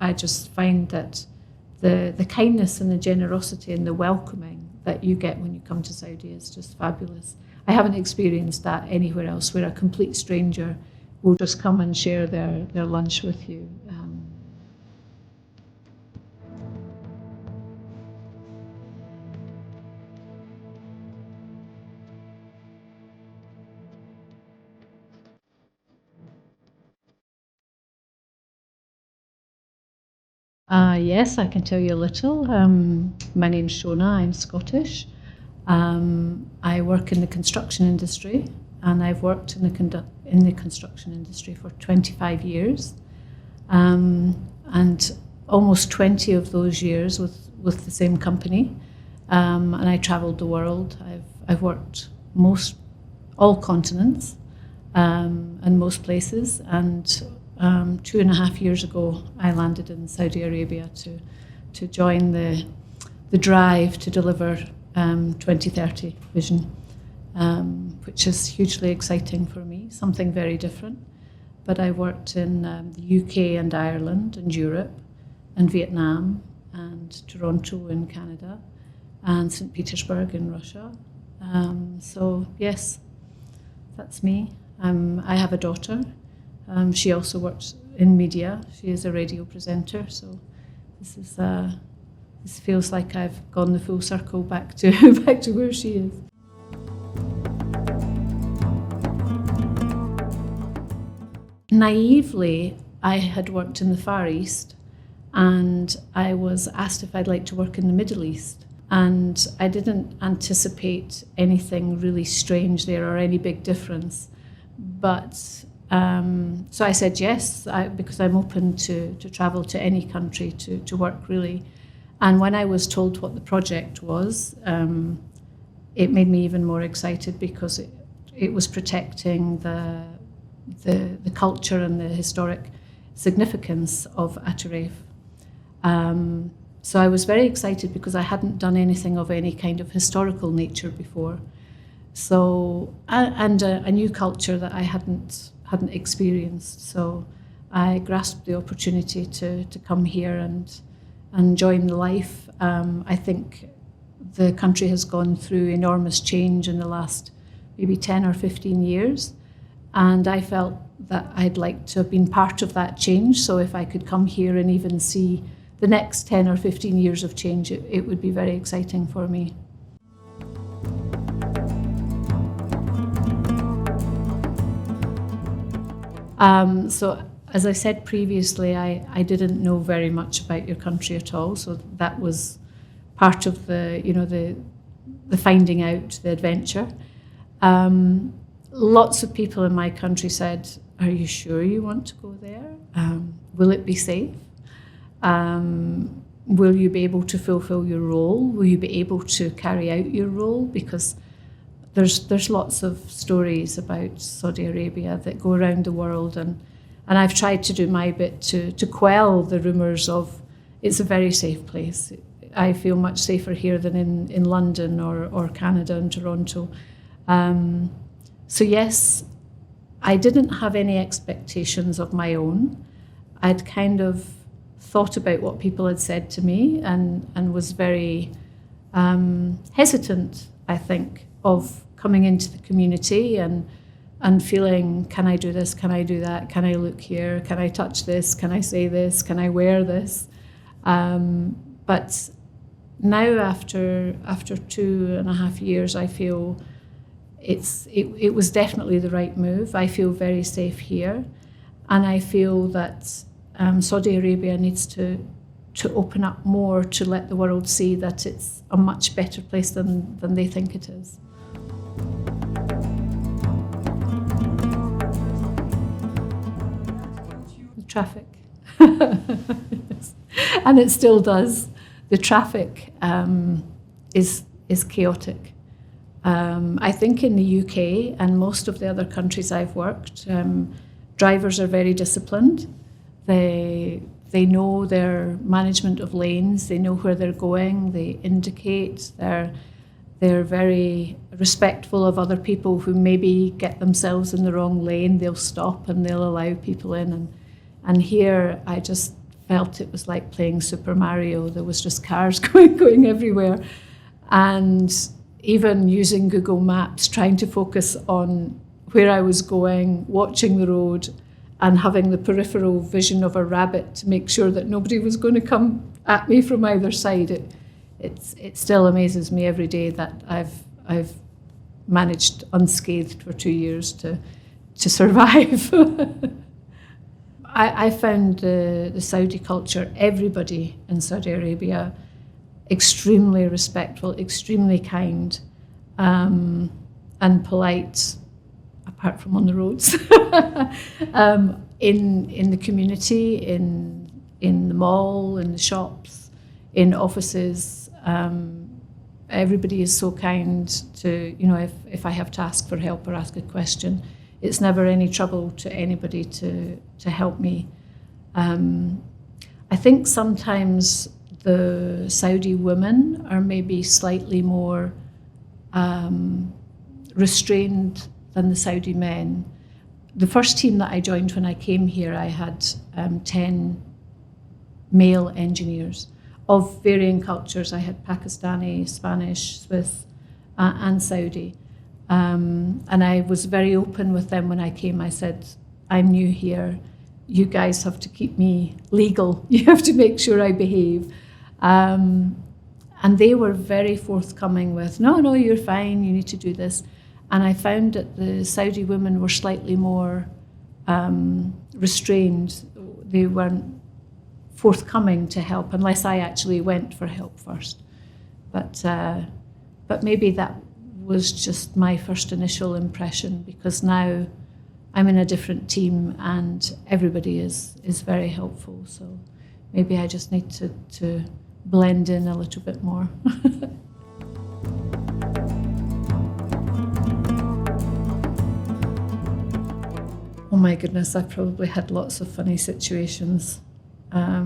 I just find that the kindness and the generosity and the welcoming that you get when you come to Saudi is just fabulous. I haven't experienced that anywhere else, where a complete stranger will just come and share their lunch with you. Yes, I can tell you a little. My name's Shona, I'm Scottish. I work in the construction industry, and I've worked in the construction industry for 25 years. And almost 20 of those years with the same company. And I travelled the world. I've worked all continents, and most places, and 2.5 years ago, I landed in Saudi Arabia to join the drive to deliver 2030 vision, which is hugely exciting for me, something very different. But I worked in the UK and Ireland and Europe and Vietnam and Toronto in Canada and St. Petersburg in Russia. So yes, that's me. I have a daughter. She also works in media. She is a radio presenter. So this feels like I've gone the full circle back to where she is. Naively, I had worked in the Far East, and I was asked if I'd like to work in the Middle East. And I didn't anticipate anything really strange there or any big difference. But so I said yes, because I'm open to travel to any country to work, really. And when I was told what the project was, it made me even more excited, because it was protecting the culture and the historic significance of Ataref. So I was very excited because I hadn't done anything of any kind of historical nature before. So and a new culture that I hadn't experienced. So I grasped the opportunity to come here and join the life. I think the country has gone through enormous change in the last maybe 10 or 15 years. And I felt that I'd like to have been part of that change. So if I could come here and even see the next 10 or 15 years of change, it would be very exciting for me. So as I said previously, I didn't know very much about your country at all. So that was part of the finding out, the adventure. Lots of people in my country said, "Are you sure you want to go there? Will it be safe? Will you be able to fulfill your role? Will you be able to carry out your role?" Because there's lots of stories about Saudi Arabia that go around the world, and I've tried to do my bit to quell the rumours of it's a very safe place. I feel much safer here than in London or Canada and Toronto. So yes, I didn't have any expectations of my own. I'd kind of thought about what people had said to me and was very hesitant, I think, of coming into the community and feeling, can I do this, can I do that, can I look here, can I touch this, can I say this, can I wear this? But now after 2.5 years, I feel it was definitely the right move. I feel very safe here, and I feel that Saudi Arabia needs to open up more to let the world see that it's a much better place than they think it is. The traffic. And it still does. The traffic is chaotic. I think in the UK and most of the other countries I've worked, drivers are very disciplined. They know their management of lanes. They know where they're going. They indicate. They're very respectful of other people who maybe get themselves in the wrong lane. They'll stop and they'll allow people in. And here I just felt it was like playing Super Mario. There was just cars going everywhere. And even using Google Maps, trying to focus on where I was going, watching the road, and having the peripheral vision of a rabbit to make sure that nobody was going to come at me from either side. It still amazes me every day that I've managed unscathed for 2 years to survive. I found the Saudi culture, everybody in Saudi Arabia, extremely respectful, extremely kind, and polite, apart from on the roads. In the community, in the mall, in the shops, in offices, everybody is so kind to, if I have to ask for help or ask a question, it's never any trouble to anybody to help me. I think sometimes the Saudi women are maybe slightly more restrained than the Saudi men. The first team that I joined when I came here, I had 10 male engineers of varying cultures. I had Pakistani, Spanish, Swiss, and Saudi. And I was very open with them when I came. I said, I'm new here. You guys have to keep me legal. You have to make sure I behave. And they were very forthcoming with, no, you're fine. You need to do this. And I found that the Saudi women were slightly more restrained. They weren't forthcoming to help unless I actually went for help first. But maybe that was just my first initial impression, because now I'm in a different team and everybody is very helpful. So maybe I just need to blend in a little bit more. Oh my goodness, I probably had lots of funny situations. I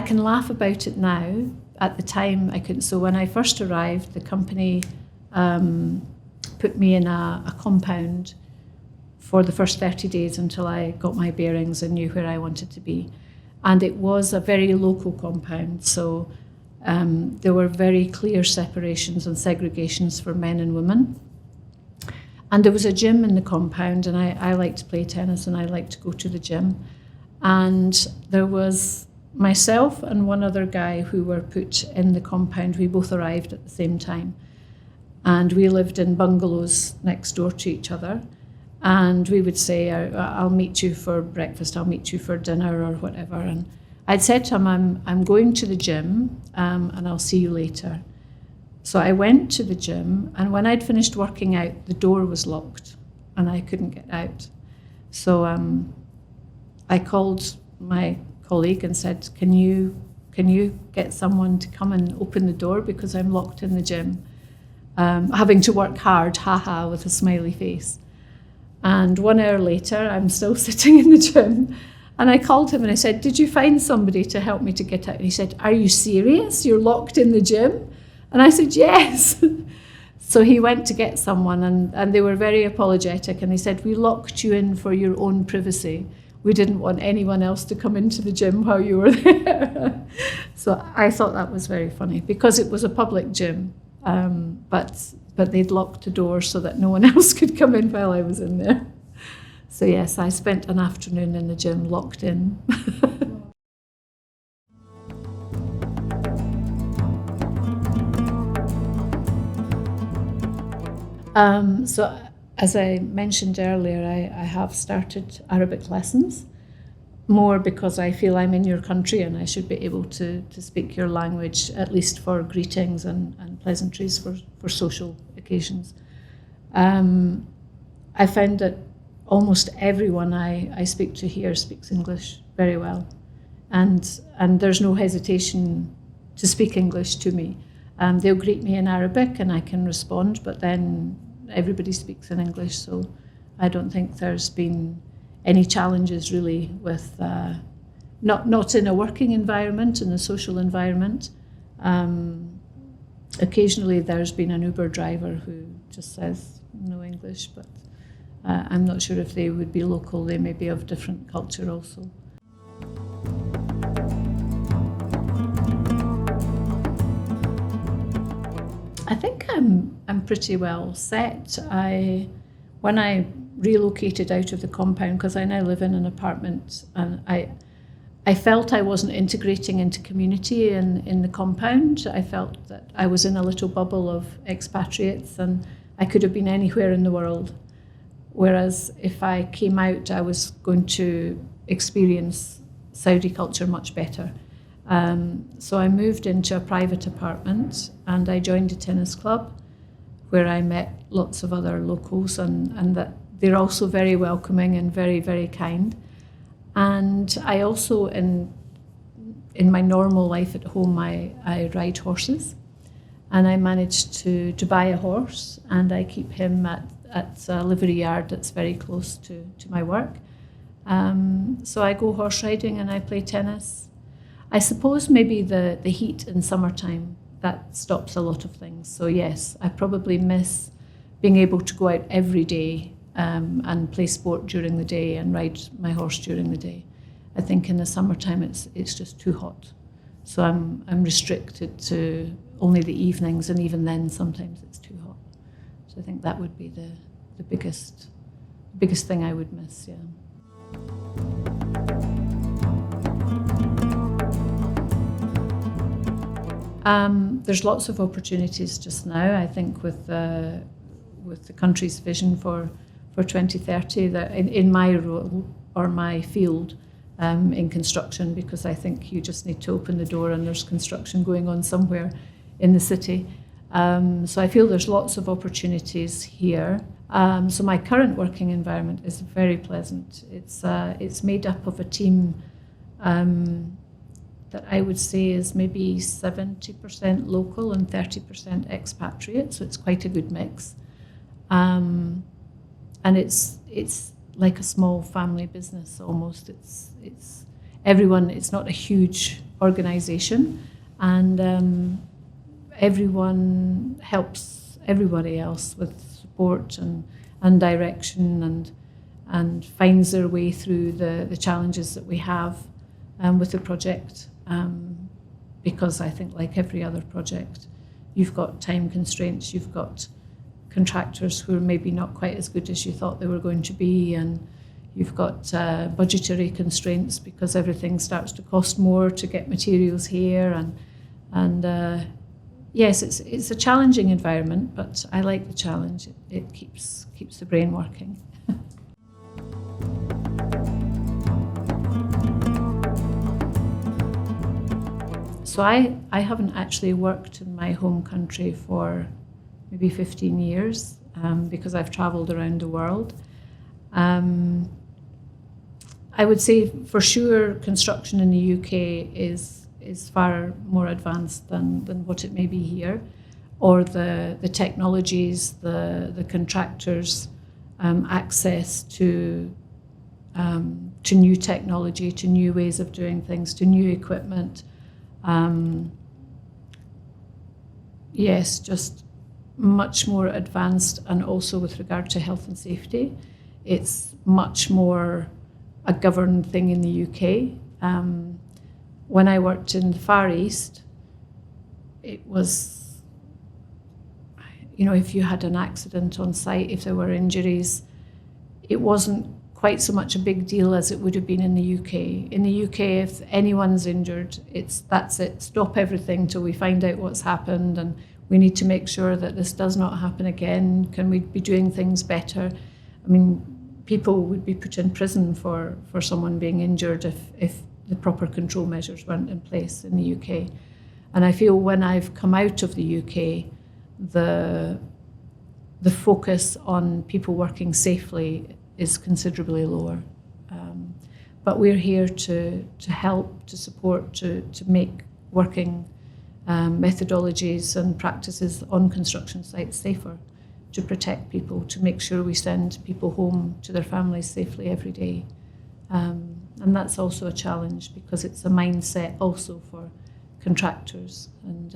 can laugh about it now. At the time, I couldn't. So when I first arrived, the company put me in a compound for the first 30 days until I got my bearings and knew where I wanted to be. And it was a very local compound, so there were very clear separations and segregations for men and women. And there was a gym in the compound, and I like to play tennis and I like to go to the gym. And there was myself and one other guy who were put in the compound. We both arrived at the same time. And we lived in bungalows next door to each other. And we would say, I'll meet you for breakfast, I'll meet you for dinner or whatever. And I'd said to him, I'm going to the gym and I'll see you later. So I went to the gym, and when I'd finished working out, the door was locked and I couldn't get out. So I called my colleague and said, can you get someone to come and open the door, because I'm locked in the gym, having to work hard, haha, with a smiley face. And 1 hour later, I'm still sitting in the gym, and I called him and I said, did you find somebody to help me to get out? And he said, are you serious? You're locked in the gym? And I said, yes. So he went to get someone, and they were very apologetic, and they said, we locked you in for your own privacy. We didn't want anyone else to come into the gym while you were there. So I thought that was very funny, because it was a public gym, but they'd locked the door so that no one else could come in while I was in there. So yes, I spent an afternoon in the gym locked in. So as I mentioned earlier, I have started Arabic lessons, more because I feel I'm in your country and I should be able to speak your language, at least for greetings and pleasantries for social occasions. I found that almost everyone I speak to here speaks English very well, and there's no hesitation to speak English to me. They'll greet me in Arabic and I can respond, but then everybody speaks in English, so I don't think there's been any challenges really with not in a working environment, in a social environment. Occasionally there's been an Uber driver who just says no English, but I'm not sure if they would be local. They may be of different culture also. I think I'm pretty well set. When I relocated out of the compound, because I now live in an apartment, and I felt I wasn't integrating into community in the compound. I felt that I was in a little bubble of expatriates and I could have been anywhere in the world. Whereas if I came out, I was going to experience Saudi culture much better. So I moved into a private apartment and I joined a tennis club where I met lots of other locals, and that they're also very welcoming and very, very kind. And I also, in my normal life at home, I ride horses, and I managed to buy a horse, and I keep him at a livery yard that's very close to my work. So I go horse riding and I play tennis. I suppose maybe the heat in summertime, that stops a lot of things. So yes, I probably miss being able to go out every day and play sport during the day and ride my horse during the day. I think in the summertime it's just too hot. So I'm restricted to only the evenings, and even then sometimes it's too hot. So I think that would be the biggest thing I would miss, yeah. There's lots of opportunities just now. I think with the country's vision for 2030, that in my role or my field in construction, because I think you just need to open the door and there's construction going on somewhere in the city. So I feel there's lots of opportunities here. So my current working environment is very pleasant. It's made up of a team that I would say is maybe 70% local and 30% expatriate, so it's quite a good mix. And it's like a small family business almost. It's everyone. It's not a huge organisation, and everyone helps everybody else with support and direction, and finds their way through the challenges that we have with the project. Because I think, like every other project, you've got time constraints, you've got contractors who are maybe not quite as good as you thought they were going to be, and you've got budgetary constraints because everything starts to cost more to get materials here, and yes, it's a challenging environment, but I like the challenge. It keeps the brain working. So I haven't actually worked in my home country for maybe 15 years because I've travelled around the world. I would say for sure construction in the UK is far more advanced than what it may be here, or the technologies, the contractors' access to new technology, to new ways of doing things, to new equipment. Yes, just much more advanced, and also with regard to health and safety, it's much more a governed thing in the UK. When I worked in the Far East, it was, if you had an accident on site, if there were injuries, it wasn't quite so much a big deal as it would have been in the UK. In the UK, if anyone's injured, that's it. Stop everything till we find out what's happened, and we need to make sure that this does not happen again. Can we be doing things better? I mean, people would be put in prison for someone being injured if the proper control measures weren't in place in the UK. And I feel when I've come out of the UK, the focus on people working safely is considerably lower. But we're here to help, to support, to make working methodologies and practices on construction sites safer, to protect people, to make sure we send people home to their families safely every day. And that's also a challenge because it's a mindset also for contractors. And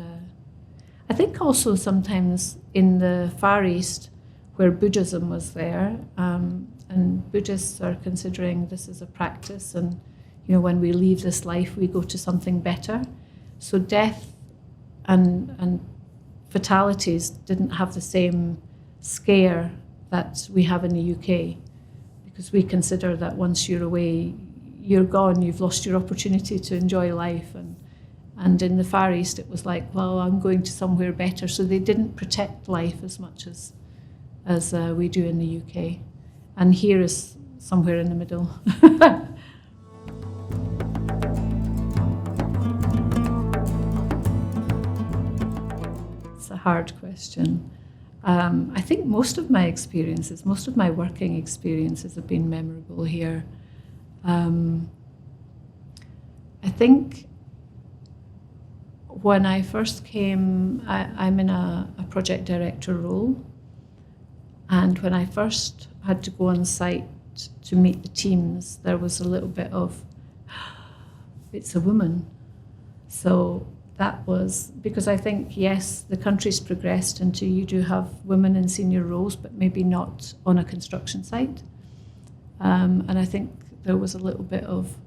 I think also sometimes in the Far East, where Buddhism was there, and Buddhists are considering this as a practice, and when we leave this life, we go to something better. So death and fatalities didn't have the same scare that we have in the UK, because we consider that once you're away, you're gone, you've lost your opportunity to enjoy life. And in the Far East, it was like, well, I'm going to somewhere better. So they didn't protect life as much as we do in the UK. And here is somewhere in the middle. It's a hard question. I think most of my working experiences have been memorable here. I think when I first came, I'm in a project director role. And when I first had to go on site to meet the teams, there was a little bit of, it's a woman. So that was, because I think, yes, the country's progressed into you do have women in senior roles, but maybe not on a construction site. And I think there was a little bit of,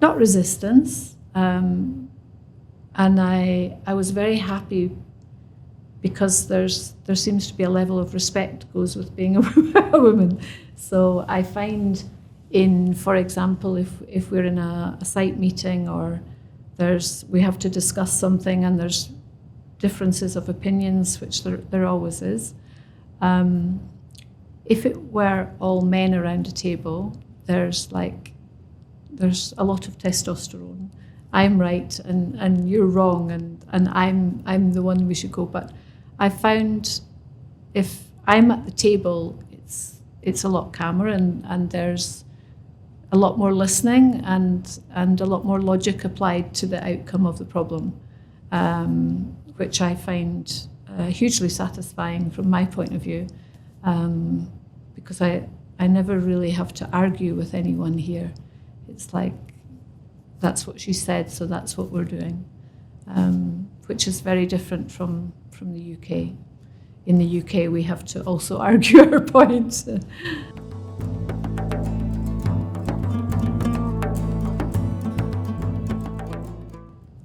not resistance. And I was very happy, because there seems to be a level of respect goes with being a woman. So I find for example, if we're in a site meeting, or we have to discuss something and there's differences of opinions, which there always is. If it were all men around a table, there's a lot of testosterone. I'm right and you're wrong, and I'm the one we should go. But I found if I'm at the table, it's a lot calmer, and there's a lot more listening and a lot more logic applied to the outcome of the problem, which I find hugely satisfying from my point of view, because I never really have to argue with anyone here. It's like, that's what she said, so that's what we're doing, which is very different from the UK. In the UK, we have to also argue our point.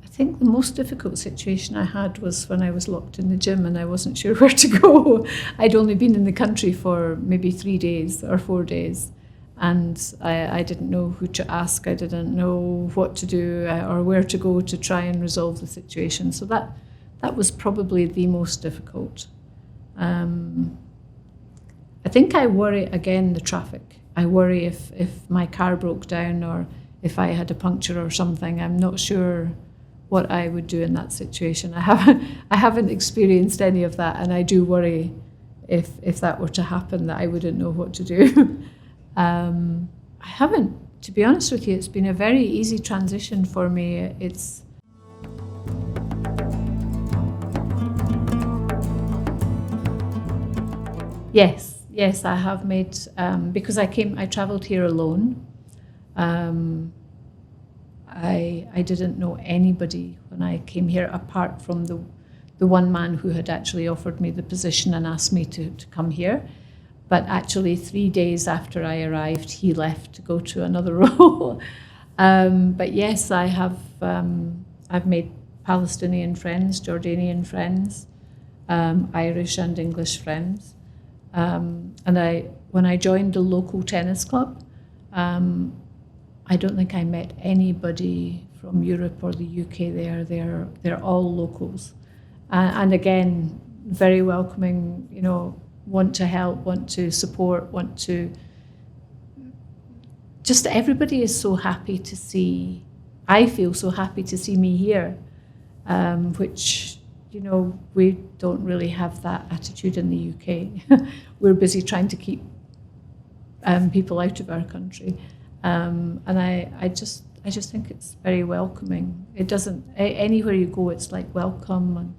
I think the most difficult situation I had was when I was locked in the gym and I wasn't sure where to go. I'd only been in the country for maybe 3 days or 4 days. And I didn't know who to ask. I didn't know what to do or where to go to try and resolve the situation. So that was probably the most difficult. I think I worry, again, the traffic. I worry if my car broke down or if I had a puncture or something. I'm not sure what I would do in that situation. I haven't experienced any of that, and I do worry if that were to happen, that I wouldn't know what to do. I haven't, to be honest with you. It's been a very easy transition for me. Yes, I have made, because I traveled here alone. I didn't know anybody when I came here, apart from the one man who had actually offered me the position and asked me to come here. But actually 3 days after I arrived, he left to go to another role. But yes, I've made Palestinian friends, Jordanian friends, Irish and English friends. And when I joined the local tennis club, I don't think I met anybody from Europe or the UK there. They're all locals. And again, very welcoming, want to help, want to support, just everybody is so happy to see, I feel so happy to see me here, which, we don't really have that attitude in the UK. We're busy trying to keep people out of our country. And I just think it's very welcoming. It doesn't, anywhere you go, it's like welcome, and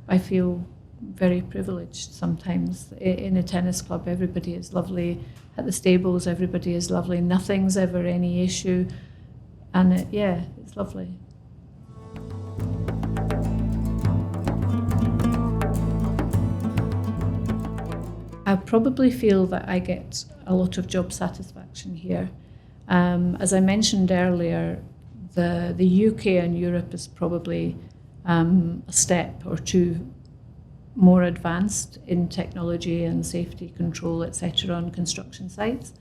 I feel very privileged sometimes. In a tennis club, everybody is lovely. At the stables, everybody is lovely. Nothing's ever any issue. And it's lovely. I probably feel that I get a lot of job satisfaction here. As I mentioned earlier, the UK and Europe is probably a step or two more advanced in technology and safety control, etc., on construction sites.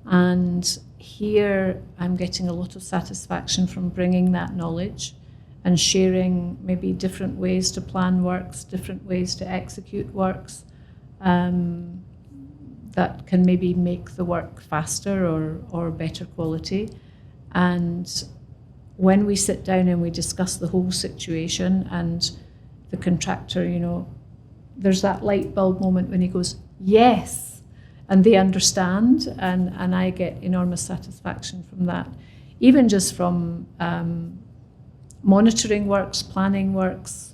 And here I'm getting a lot of satisfaction from bringing that knowledge and sharing maybe different ways to plan works, different ways to execute works, that can maybe make the work faster or better quality. And when we sit down and we discuss the whole situation, and the contractor, you know, there's that light bulb moment when he goes, yes, and they understand, and I get enormous satisfaction from that. Even just from monitoring works, planning works,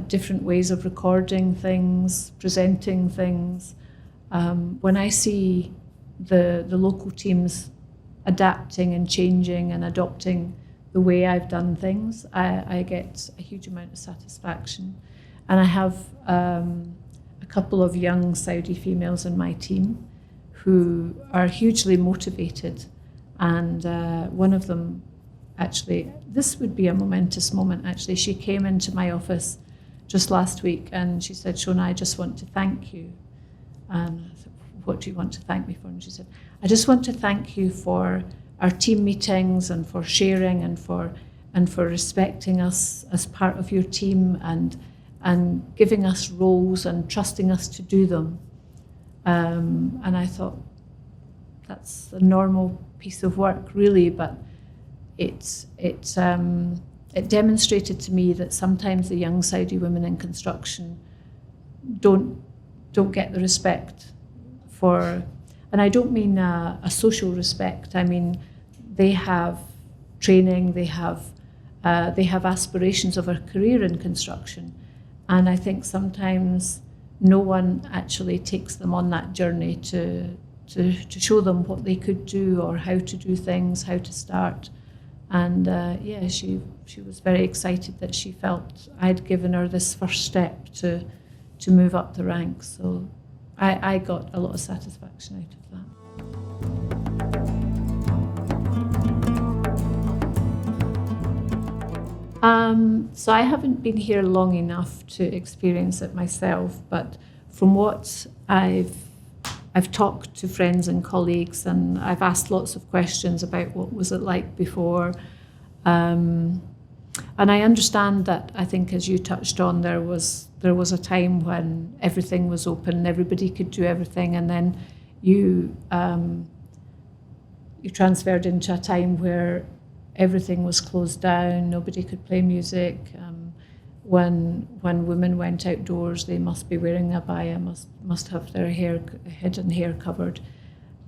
different ways of recording things, presenting things. When I see the local teams adapting and changing and adopting the way I've done things, I get a huge amount of satisfaction. And I have a couple of young Saudi females in my team who are hugely motivated. And one of them, actually, this would be a momentous moment, actually. She came into my office just last week and she said, Shona, I just want to thank you. And I said, what do you want to thank me for? And she said, I just want to thank you for our team meetings and for sharing and for respecting us as part of your team and giving us roles and trusting us to do them. And I thought, that's a normal piece of work, really, but it demonstrated to me that sometimes the young Saudi women in construction don't get the respect for, and I don't mean a social respect. I mean, they have training, they have aspirations of a career in construction. And I think sometimes no one actually takes them on that journey to show them what they could do or how to do things, how to start. And she was very excited that she felt I'd given her this first step to move up the ranks. So I got a lot of satisfaction out of that. So I haven't been here long enough to experience it myself, but from what I've talked to friends and colleagues, and I've asked lots of questions about what was it like before. And I understand that, I think as you touched on, there was a time when everything was open, everybody could do everything, and then you transferred into a time where everything was closed down, nobody could play music. When women went outdoors, they must be wearing a abaya, must have their head and hair covered.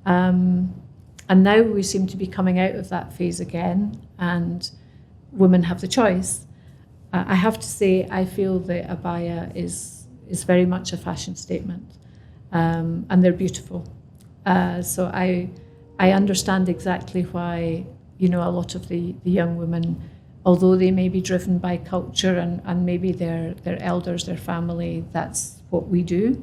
And now we seem to be coming out of that phase again, and women have the choice. I have to say, I feel the abaya is very much a fashion statement, and they're beautiful. So I understand exactly why, you know, a lot of the young women, although they may be driven by culture and maybe their elders, their family, that's what we do.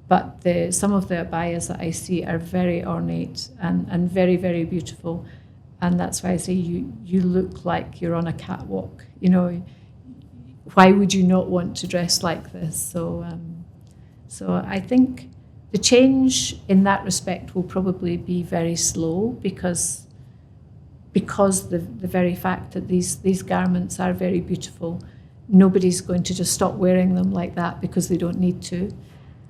But some of the abayas that I see are very ornate and very, very beautiful. And that's why I say you look like you're on a catwalk. You know, why would you not want to dress like this? So I think the change in that respect will probably be very slow because the very fact that these garments are very beautiful, nobody's going to just stop wearing them like that because they don't need to.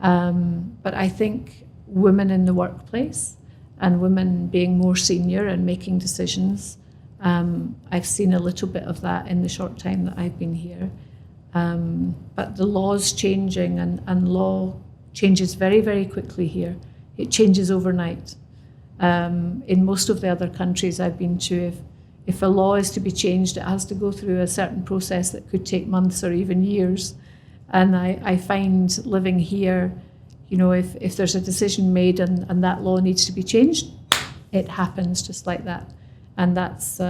But I think women in the workplace and women being more senior and making decisions, I've seen a little bit of that in the short time that I've been here. But the law's changing, and law changes very, very quickly here. It changes overnight. In most of the other countries I've been to, if a law is to be changed, it has to go through a certain process that could take months or even years. And I find living here, you know, if there's a decision made and that law needs to be changed, it happens just like that. And that's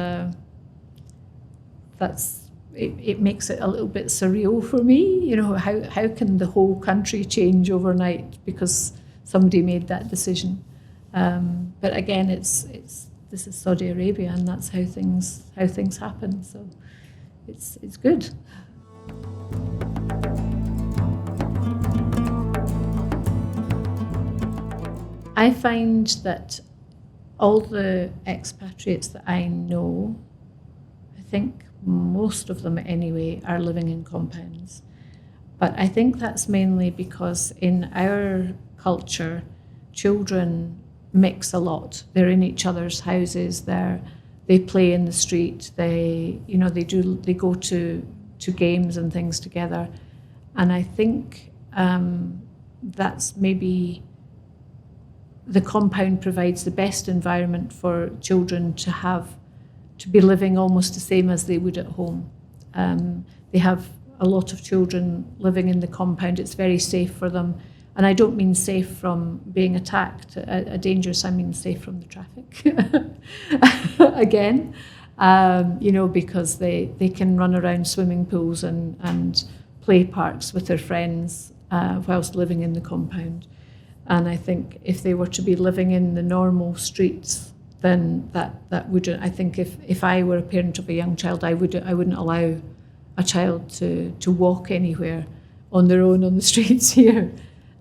it makes it a little bit surreal for me. You know, how can the whole country change overnight because somebody made that decision? But again, this is Saudi Arabia, and that's how things happen. So it's good. I find that all the expatriates that I know, I think most of them anyway, are living in compounds. But I think that's mainly because in our culture, children mix a lot. They're in each other's houses. They play in the street. They go to games and things together. And I think that's maybe the compound provides the best environment for children to be living almost the same as they would at home. They have a lot of children living in the compound. It's very safe for them. And I don't mean safe from being attacked, dangerous, I mean safe from the traffic. Again, because they can run around swimming pools and play parks with their friends whilst living in the compound. And I think if they were to be living in the normal streets, then that wouldn't. I think if I were a parent of a young child, I wouldn't allow a child to walk anywhere on their own on the streets here.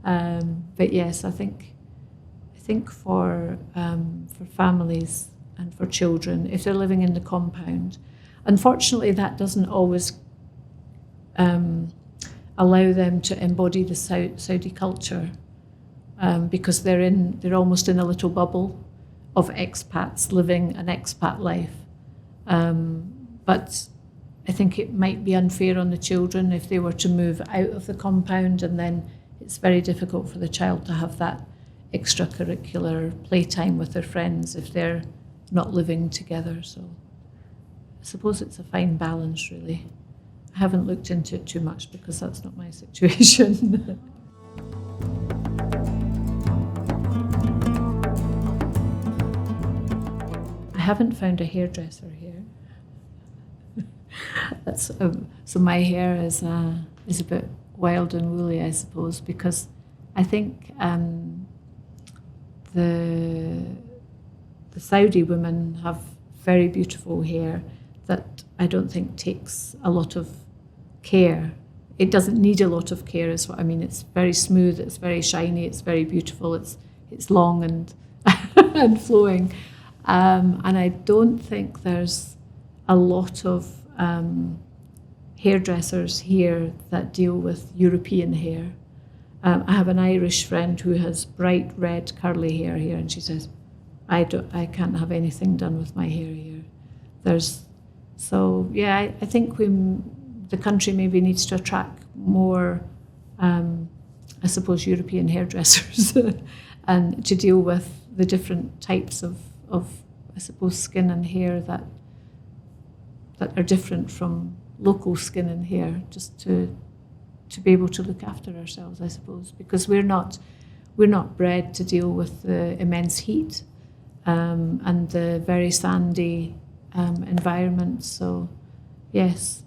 But yes, I think for families and for children, if they're living in the compound, unfortunately that doesn't always allow them to embody the Saudi culture. Because they're almost in a little bubble of expats living an expat life. But I think it might be unfair on the children if they were to move out of the compound, and then it's very difficult for the child to have that extracurricular playtime with their friends if they're not living together. So I suppose it's a fine balance, really. I haven't looked into it too much because that's not my situation. I haven't found a hairdresser here. That's so my hair is a bit wild and woolly, I suppose, because I think the Saudi women have very beautiful hair that I don't think takes a lot of care. It doesn't need a lot of care, is what I mean. It's very smooth, it's very shiny, it's very beautiful, it's long and and flowing. And I don't think there's a lot of hairdressers here that deal with European hair. I have an Irish friend who has bright red curly hair here, and she says, I can't have anything done with my hair here. I think the country maybe needs to attract more, I suppose, European hairdressers and to deal with the different types of I suppose, skin and hair that are different from local skin and hair, just to be able to look after ourselves, I suppose, because we're not bred to deal with the immense heat and the very sandy environment. So yes,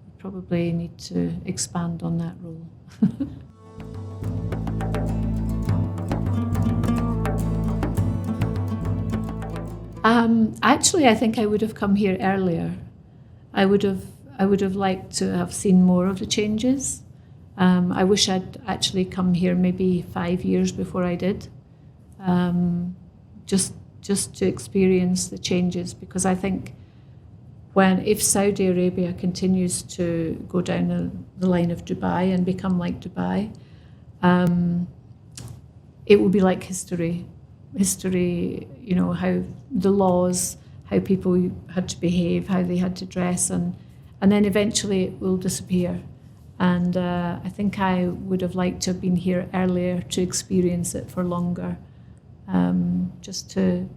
we probably need to expand on that role. Actually, I think I would have come here earlier. I would have liked to have seen more of the changes. I wish I'd actually come here maybe 5 years before I did, just to experience the changes, because I think if Saudi Arabia continues to go down the line of Dubai and become like Dubai, it will be like history, how the laws, how people had to behave, how they had to dress, and then eventually it will disappear. And I think I would have liked to have been here earlier to experience it for longer, just to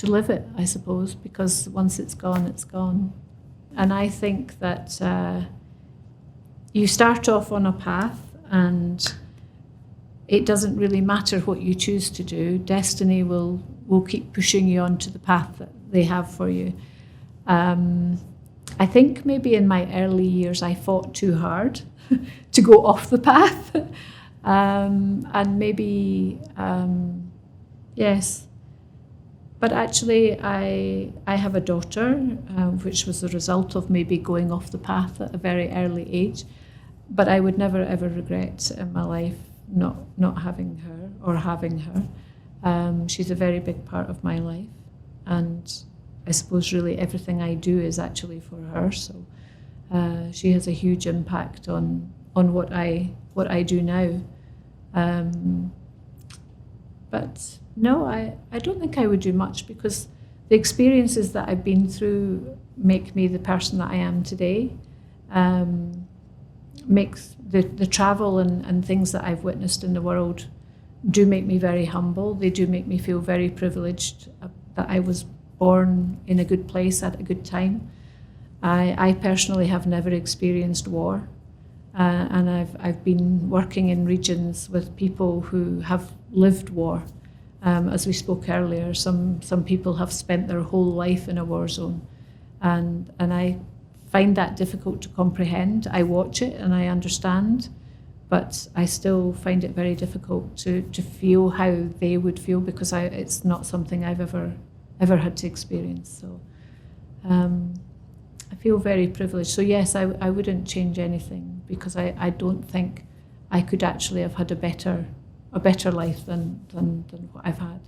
live it, I suppose, because once it's gone, it's gone. And I think that you start off on a path, and it doesn't really matter what you choose to do. Destiny will keep pushing you onto the path that they have for you. I think maybe in my early years I fought too hard to go off the path. And maybe, yes. But actually I have a daughter, which was the result of maybe going off the path at a very early age. But I would never ever regret in my life not having her or having her. She's a very big part of my life, and I suppose really everything I do is actually for her. So she has a huge impact on what I do now. But no, I don't think I would do much, because the experiences that I've been through make me the person that I am today. Makes the travel and things that I've witnessed in the world do make me very humble. They do make me feel very privileged that I was born in a good place at a good time. I personally have never experienced war, and I've been working in regions with people who have lived war. As we spoke earlier, some people have spent their whole life in a war zone, and I find that difficult to comprehend. I watch it and I understand, but I still find it very difficult to feel how they would feel, because it's not something I've ever had to experience. So I feel very privileged. So yes, I wouldn't change anything, because I don't think I could actually have had a better life than what I've had.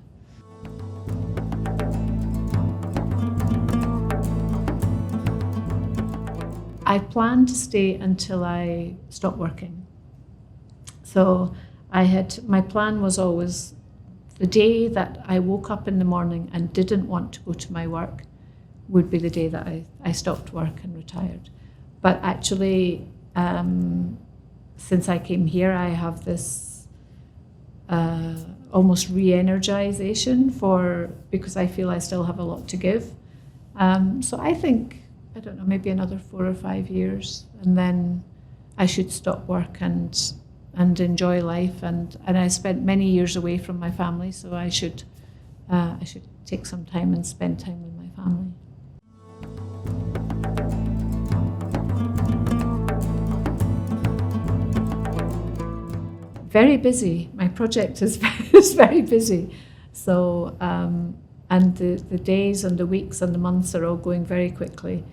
I planned to stay until I stopped working. So my plan was always the day that I woke up in the morning and didn't want to go to my work would be the day that I stopped work and retired. But actually, since I came here, I have this almost re-energization because I feel I still have a lot to give. So I think, I don't know, maybe another 4 or 5 years, and then I should stop work and enjoy life. And I spent many years away from my family, so I should take some time and spend time with my family. Very busy. My project is very busy. So, and the days and the weeks and the months are all going very quickly.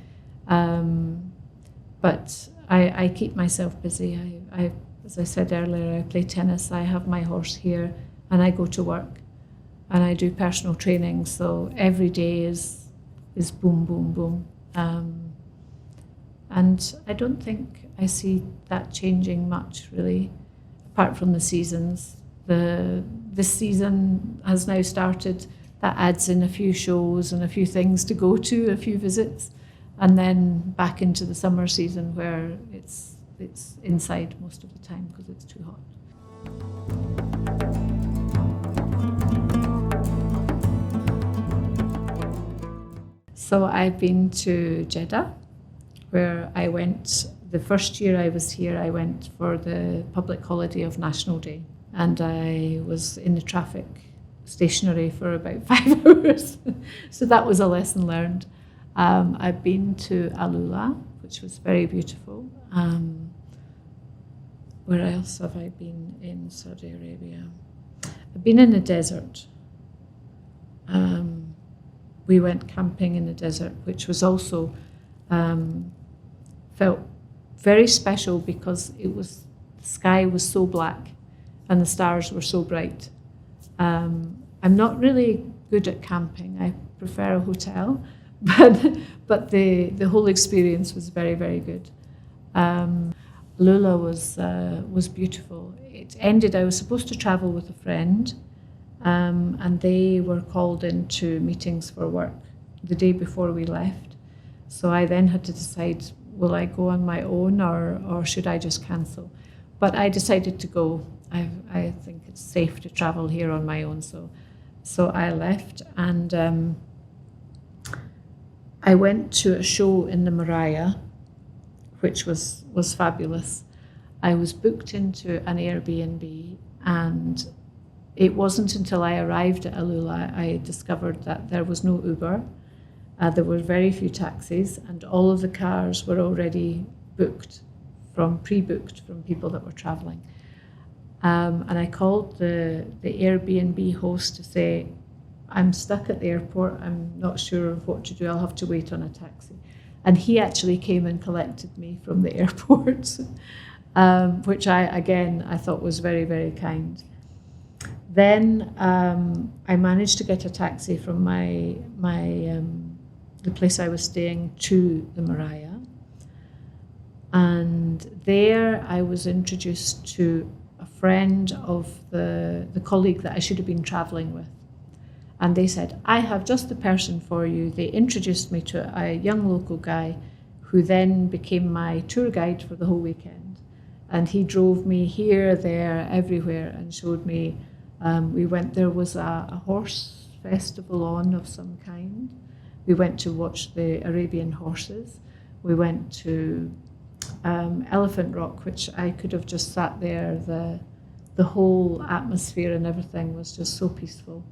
But I keep myself busy. I, as I said earlier, I play tennis. I have my horse here, and I go to work, and I do personal training. So every day is boom, boom, boom. And I don't think I see that changing much, really, apart from the seasons. This season has now started. That adds in a few shows and a few things to go to, a few visits, and then back into the summer season where it's inside most of the time because it's too hot. So I've been to Jeddah, where I went, the first year I was here, I went for the public holiday of National Day, and I was in the traffic stationary for about 5 hours. So that was a lesson learned. I've been to Alula, which was very beautiful. Where else have I been in Saudi Arabia? I've been in the desert. We went camping in the desert, which was also felt very special because the sky was so black and the stars were so bright. I'm not really good at camping. I prefer a hotel, but the whole experience was very, very good. Lula was beautiful. It ended, I was supposed to travel with a friend, and they were called into meetings for work the day before we left. So I then had to decide, will I go on my own or should I just cancel? But I decided to go. I think it's safe to travel here on my own. So I left, and I went to a show in the Maraya, which was fabulous. I was booked into an Airbnb, and it wasn't until I arrived at Alula I discovered that there was no Uber, There were very few taxis, and all of the cars were already pre-booked from people that were traveling. And I called the Airbnb host to say, I'm stuck at the airport, I'm not sure what to do, I'll have to wait on a taxi. And he actually came and collected me from the airport, which I thought was very, very kind. Then I managed to get a taxi from the place I was staying to the Moriah. And there I was introduced to a friend of the colleague that I should have been traveling with. And they said, I have just the person for you. They introduced me to a young local guy who then became my tour guide for the whole weekend. And he drove me here, there, everywhere, and showed me. There was a horse festival on of some kind. We went to watch the Arabian horses. We went to Elephant Rock, which I could have just sat there. The whole atmosphere and everything was just so peaceful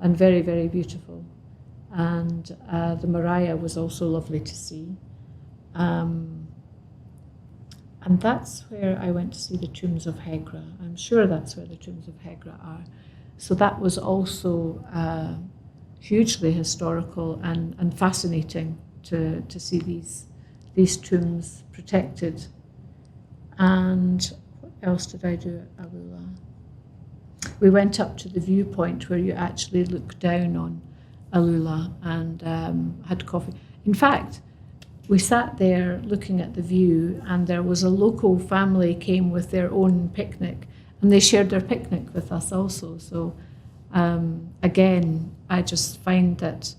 and very, very beautiful. And the Moriah was also lovely to see. And that's where I went to see the tombs of Hegra. I'm sure that's where the tombs of Hegra are. So that was also hugely historical and fascinating to see these tombs protected. And what else did I do at Alula? We went up to the viewpoint where you actually look down on Alula and had coffee. In fact, we sat there looking at the view, and there was a local family came with their own picnic, and they shared their picnic with us also. So again, I just find that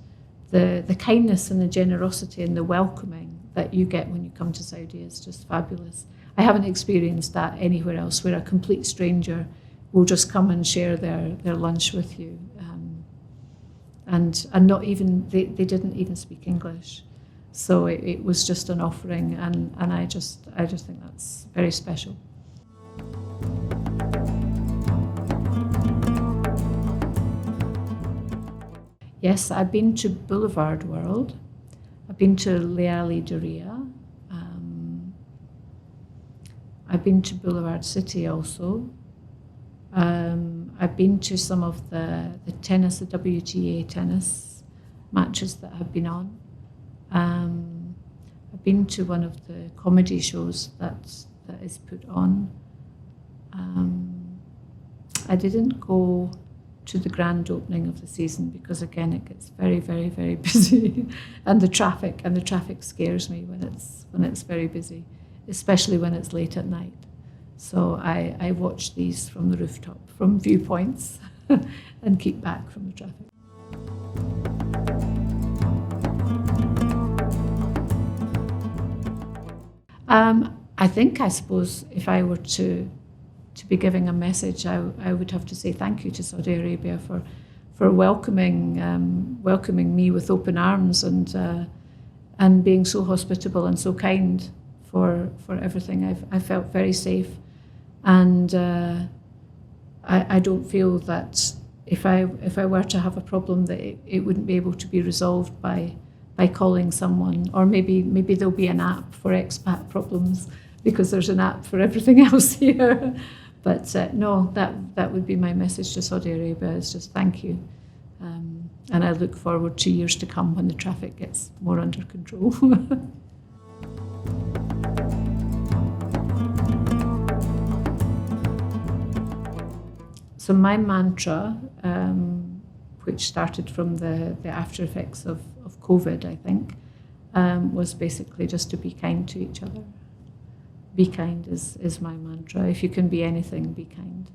the kindness and the generosity and the welcoming that you get when you come to Saudi is just fabulous. I haven't experienced that anywhere else, where a complete stranger will just come and share their lunch with you, and not even they didn't even speak English. So it was just an offering, and I just think that's very special. Yes, I've been to Boulevard World. I've been to Leali Daria. I've been to Boulevard City also. I've been to some of the tennis, the WTA tennis matches that have been on. I've been to one of the comedy shows that is put on. I didn't go to the grand opening of the season because, again, it gets very, very, very busy, and the traffic scares me when it's very busy, especially when it's late at night. So I watch these from the rooftop, from viewpoints, and keep back from the traffic. I suppose if I were to be giving a message, I would have to say thank you to Saudi Arabia for welcoming me with open arms and being so hospitable and so kind for everything. I felt very safe, and I don't feel that if I were to have a problem that it wouldn't be able to be resolved by calling someone, or maybe there'll be an app for expat problems, because there's an app for everything else here. But no, that would be my message to Saudi Arabia, is just thank you. And I look forward to years to come when the traffic gets more under control. So my mantra, which started from the after effects of COVID, I think, was basically just to be kind to each other. Be kind is my mantra. If you can be anything, be kind.